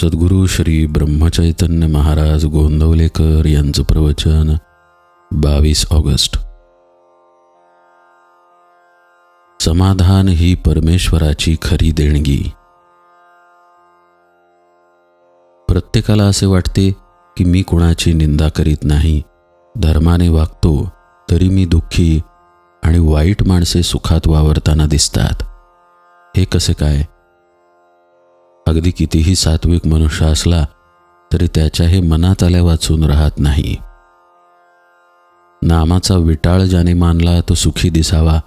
सद्गुरू श्री ब्रह्मचैतन्य महाराज गोंदवलेकर यांचं प्रवचन 22 ऑगस्ट. समाधान ही परमेश्वराची खरी देणगी. प्रत्येकाला असे वाटते की मी कुणाची निंदा करीत नाही, धर्माने वागतो, तरी मी दुःखी आणि वाईट माणसे सुखात वावरताना दिसतात. हे कसे काय? अगदी कितीही सात्विक मनुष्य असला तरी त्याच्या हे मनात आल्या वाचून राहत नाही. नामाचा विटाळ ज्याने मानला तो सुखी दिसावा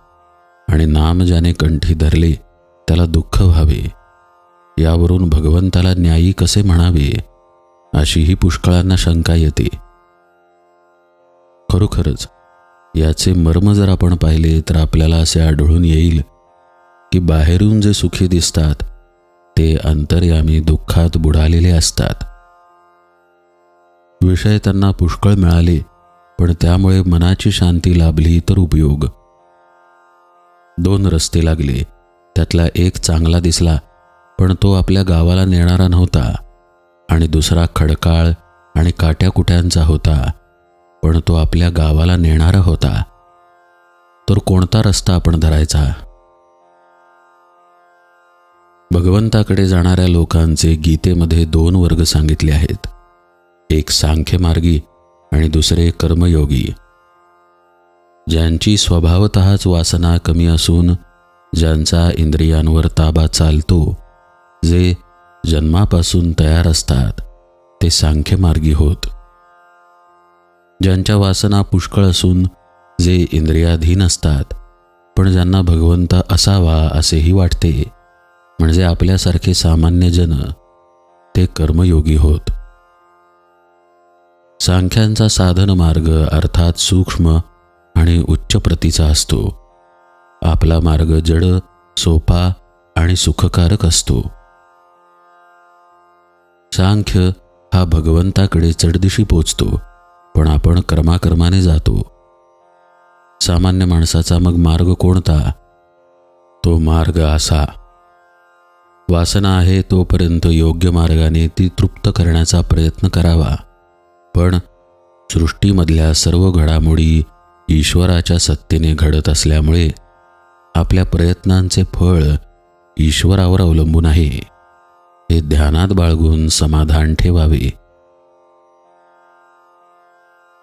आणि नाम ज्याने कंठी धरले त्याला दुःख व्हावे. यावरून भगवंताला न्यायी कसे म्हणावे अशीही पुष्कळांना शंका येते. खरोखरच याचे मर्म जर आपण पाहिले तर आपल्याला असे आढळून येईल की बाहेरून जे सुखी दिसतात ते अंतर्यामी दुःखात बुडालेले असतात. विषय त्यांना पुष्कळ मिळाले, पण त्यामुळे मनाची शांती लाभली तर उपयोग. 2 रस्ते लागले, त्यातला एक चांगला दिसला, पण तो आपल्या गावाला नेणारा नव्हता, आणि दुसरा खडकाळ आणि काट्याकुट्यांचा होता, पण तो आपल्या गावाला नेणारा होता. तर कोणता रस्ता आपण धरायचा? भगवंताकडे जाणाऱ्या लोकांचे गीतेमध्ये 2 वर्ग सांगितले आहेत. एक सांख्य मार्गी आणि दुसरे कर्मयोगी. ज्यांची स्वभावतःच वासना कमी असून ज्यांचा इंद्रियांवर ताबा चालतो, जे जन्मापासून तयार असतात, ते सांख्यमार्गी होत. ज्यांच्या वासना पुष्कळ असून जे इंद्रियाधीन असतात, पण ज्यांना भगवंत असावा असेही वाटते, म्हणजे आपल्यासारखे सामान्य जन, ते कर्मयोगी होत. सांख्यांचा साधन मार्ग अर्थात सूक्ष्म आणि उच्च प्रतीचा असतो. आपला मार्ग जड, सोपा आणि सुखकारक असतो. सांख्य हा भगवंताकडे चढदिशी पोचतो, पण आपण कर्माकर्माने जातो. सामान्य माणसाचा मग मार्ग कोणता? तो मार्ग असा: वासना आहे तोपर्यंत योग्य मार्गाने ती तृप्त करण्याचा प्रयत्न करावा, पण सृष्टीमधल्या सर्व घडामोडी ईश्वराच्या सत्तेने घडत असल्यामुळे आपल्या प्रयत्नांचे फळ ईश्वरावर अवलंबून आहे, हे ध्यानात बाळगून समाधान ठेवावे.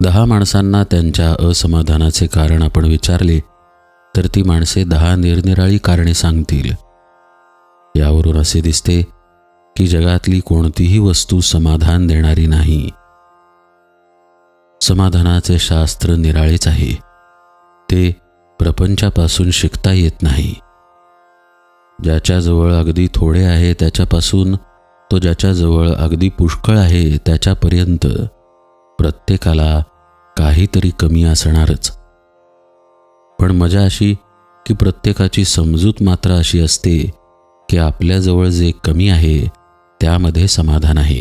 10 माणसांना त्यांच्या असमाधानाचे कारण आपण विचारले तर ती माणसे 10 निरनिराळी कारणे सांगतील. यावरून असे दिसते की जगातली कोणतीही वस्तू समाधान देणारी नाही. समाधानाचे शास्त्र निराळेच आहे. ते प्रपंचापासून शिकता येत नाही. ज्याच्याजवळ अगदी थोडे आहे त्याच्यापासून तो ज्याच्याजवळ अगदी पुष्कळ आहे त्याच्यापर्यंत प्रत्येकाला काहीतरी कमी असणारच. पण मजा अशी की प्रत्येकाची समजूत मात्र अशी असते की आपल्याजवळ जे कमी आहे त्यामध्ये समाधान आहे,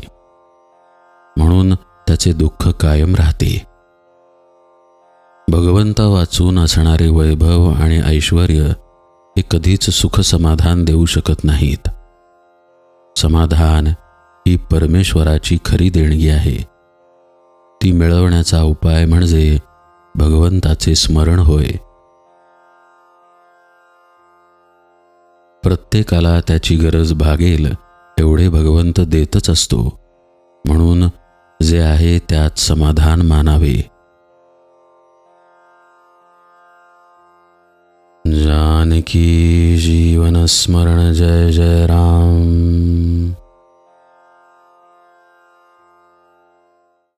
म्हणून त्याचे दुःख कायम राहते. भगवंता वाचून असणारे वैभव आणि ऐश्वर्य हे कधीच सुख समाधान देऊ शकत नाहीत. समाधान ही परमेश्वराची खरी देणगी आहे. ती मिळवण्याचा उपाय म्हणजे भगवंताचे स्मरण होय. प्रत्येकाला त्याची गरज भागेल एवढे भगवंत देतच असतो, म्हणून जे आहे त्यात समाधान मानावे. जानकी जीवन स्मरण जय जय राम.